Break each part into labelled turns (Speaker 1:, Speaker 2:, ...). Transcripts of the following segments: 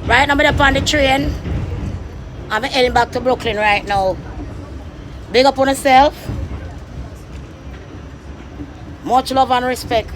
Speaker 1: Right now, I'm up on the train. I'm heading back to Brooklyn right now. Big up on yourself. Much love and respect.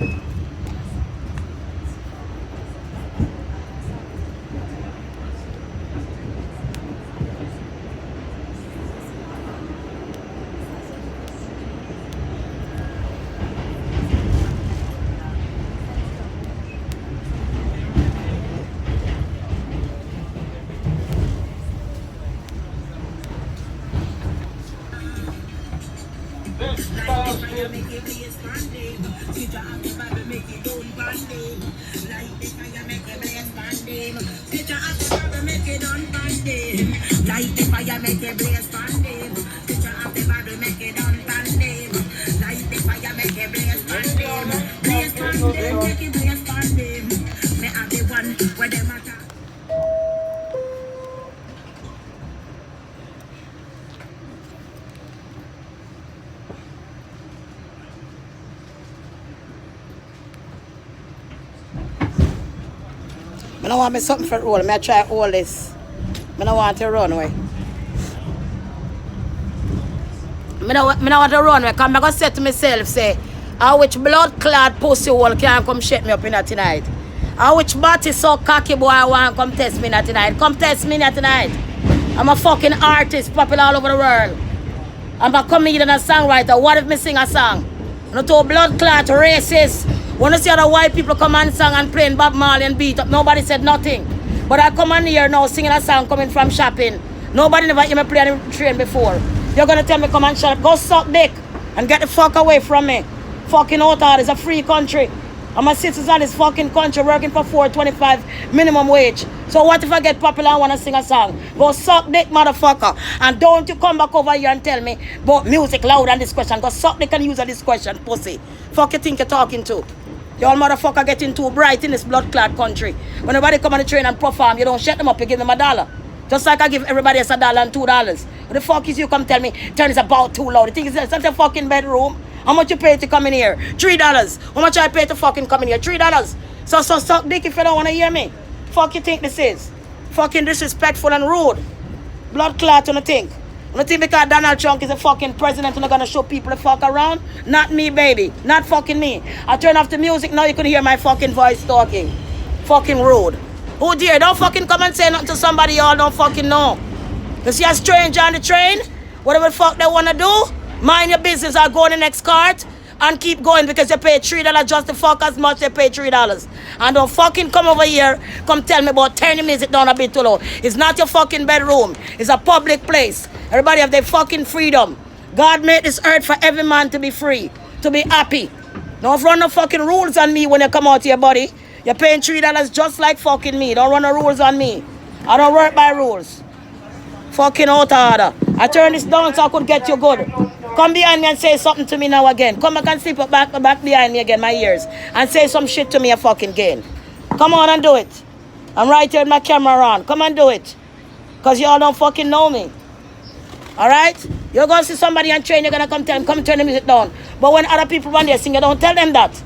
Speaker 1: I don't want me something for roll. I try all this. I don't want to run away. I don't want to run away because I'm going to say to myself, say, how which blood clad pussy hole can come shake me up in that tonight? How which body so cocky boy I want come test me that tonight? Come test me that tonight. I'm a fucking artist popular all over the world. I'm a comedian and a songwriter. What if me sing a song? Not to blood clot racist. When you see other white people come and sing and playing Bob Marley and beat up, nobody said nothing. But I come on here now singing a song coming from shopping. Nobody never hear me play on the train before. You're gonna tell me come and shut up. Go suck dick and get the fuck away from me. Fucking Utah is a free country. I'm a citizen of this fucking country working for $4.25 minimum wage. So what if I get popular and want to sing a song? Go suck dick, motherfucker. And don't you come back over here and tell me about music loud and this question. Go suck dick and use a discretion, pussy. Fuck you think you're talking to? You all motherfucker getting too bright in this blood-clad country. When nobody come on the train and perform, you don't shut them up, you give them $1. Just like I give everybody else $1 and $2. What the fuck is you come tell me, turn is about too loud? You think it's such a fucking bedroom? How much you pay to come in here? $3. How much I pay to fucking come in here? $3. So suck dick if you don't want to hear me. Fuck you think this is? Fucking disrespectful and rude. Blood clot on the think. On the think because Donald Trump is a fucking president and not gonna show people the fuck around? Not me, baby. Not fucking me. I turn off the music, now you can hear my fucking voice talking. Fucking rude. Oh dear, don't fucking come and say nothing to somebody y'all don't fucking know. You see a stranger on the train? Whatever the fuck they wanna do? Mind your business, I'll go on the next cart and keep going because you pay $3 just to fuck as much they pay $3. And don't fucking come over here, come tell me about turn the music down a bit too low. It's not your fucking bedroom. It's a public place. Everybody have their fucking freedom. God made this earth for every man to be free, to be happy. Don't run no fucking rules on me when you come out here, buddy. You're paying $3 just like fucking me. Don't run no rules on me. I don't work by rules. Fucking out of order. I turn this down so I could get you good. Come behind me and say something to me now again. Come back and sleep back behind me again, my ears. And say some shit to me again. Come on and do it. I'm right here with my camera on. Come and do it. Because y'all don't fucking know me. Alright? You're going to see somebody on train, you're going to come tell them, come turn the music down. But when other people run there sing, you don't tell them that.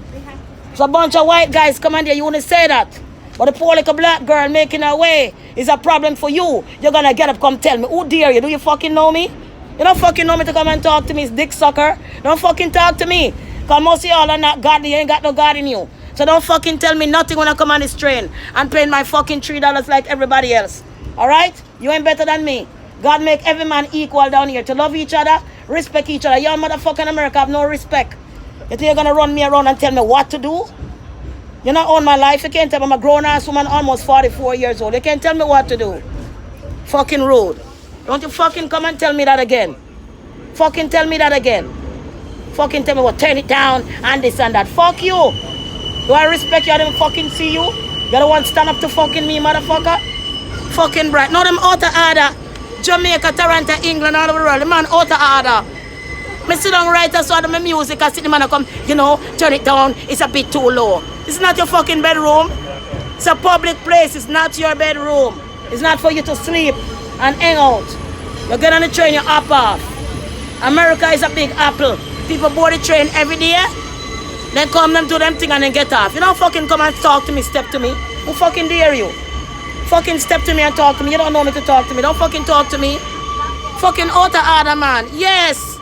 Speaker 1: So a bunch of white guys come on there, you wouldn't say that. But the poor little black girl making her way is a problem for you. You're going to get up, come tell me. Who dare you? Do you fucking know me? You don't fucking know me to come and talk to me, dick sucker. Don't fucking talk to me. Because most of y'all are not godly. You ain't got no God in you. So don't fucking tell me nothing when I come on this train and paying my fucking $3 like everybody else. Alright? You ain't better than me. God make every man equal down here to love each other, respect each other. Y'all motherfucking America have no respect. You think you're going to run me around and tell me what to do? You not own my life. You can't tell me I'm a grown-ass woman almost 44 years old. You can't tell me what to do. Fucking rude. Don't you fucking come and tell me that again. Fucking tell me that again. Fucking tell me what, turn it down and this and that. Fuck you. Do I respect you? I didn't fucking see you. You're the one stand up to fucking me, motherfucker. Fucking bright. Now them out of order. Jamaica, Toronto, England, all over the world. The man out of order. Me sit down right so I do my music. I see the man come, turn it down. It's a bit too low. It's not your fucking bedroom. It's a public place. It's not your bedroom. It's not for you to sleep and hang out. You get on the train, you hop off. America is a big apple. People board the train every day. Then come them do them thing and then get off. You don't fucking come and talk to me, step to me. Who fucking dare you? Fucking step to me and talk to me. You don't know me to talk to me. Don't fucking talk to me. Fucking out of order, man. Yes.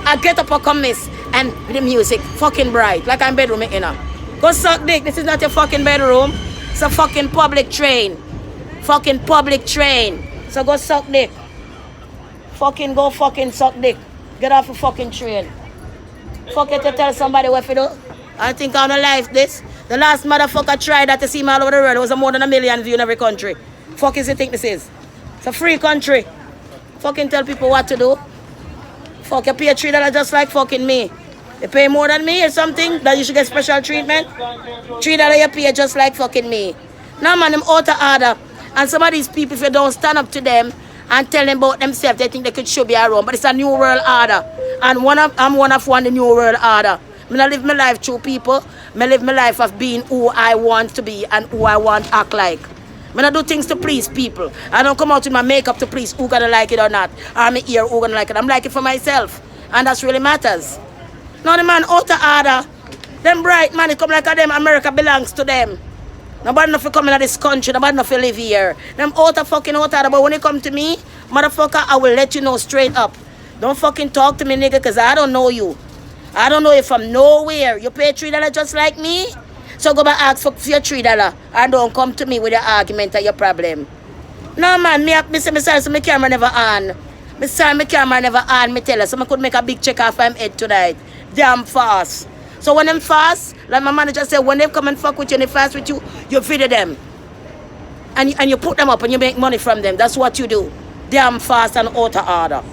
Speaker 1: I get up and come miss. And the music fucking bright. Like I'm bedroom, you know. Go suck dick. This is not your fucking bedroom. It's a fucking public train. Fucking public train. So go suck dick. Fucking go fucking suck dick. Get off the fucking train. Fuck it to tell somebody what to do. I think I'm alive this. The last motherfucker tried that to see me all over the world. It was more than 1 million views in every country. Fuck is you think this is? It's a free country. Fucking tell people what to do. Fuck, you pay $3 just like fucking me. You pay more than me or something that you should get special treatment? $3 you pay just like fucking me. Now man, I'm out of order. And some of these people, if you don't stand up to them and tell them about themselves, they think they could show be around. But it's a new world order. And I'm one of the new world order. I don't live my life through people. I live my life of being who I want to be and who I want to act like. I don't do things to please people. I don't come out with my makeup to please who gonna like it or not. Or my ear who gonna like it. I'm like it for myself. And that's really matters. Now the man out of order. Them bright man, it come like a them America belongs to them. Nobody enough to come into this country. Nobody enough to live here. Them out of fucking out of. But when it come to me, motherfucker, I will let you know straight up. Don't fucking talk to me, nigga, because I don't know you. I don't know you from nowhere. You pay $3 just like me? So go back ask for your $3 and don't come to me with your argument or your problem. No, man, me say myself, so my camera never on. Me say my camera never on, me tell her, so I could make a big check off my head tonight. Damn fast. So when them fast, like my manager said, when they come and fuck with you and they fast with you, you feed them. And you put them up and you make money from them. That's what you do. Damn fast and out of order.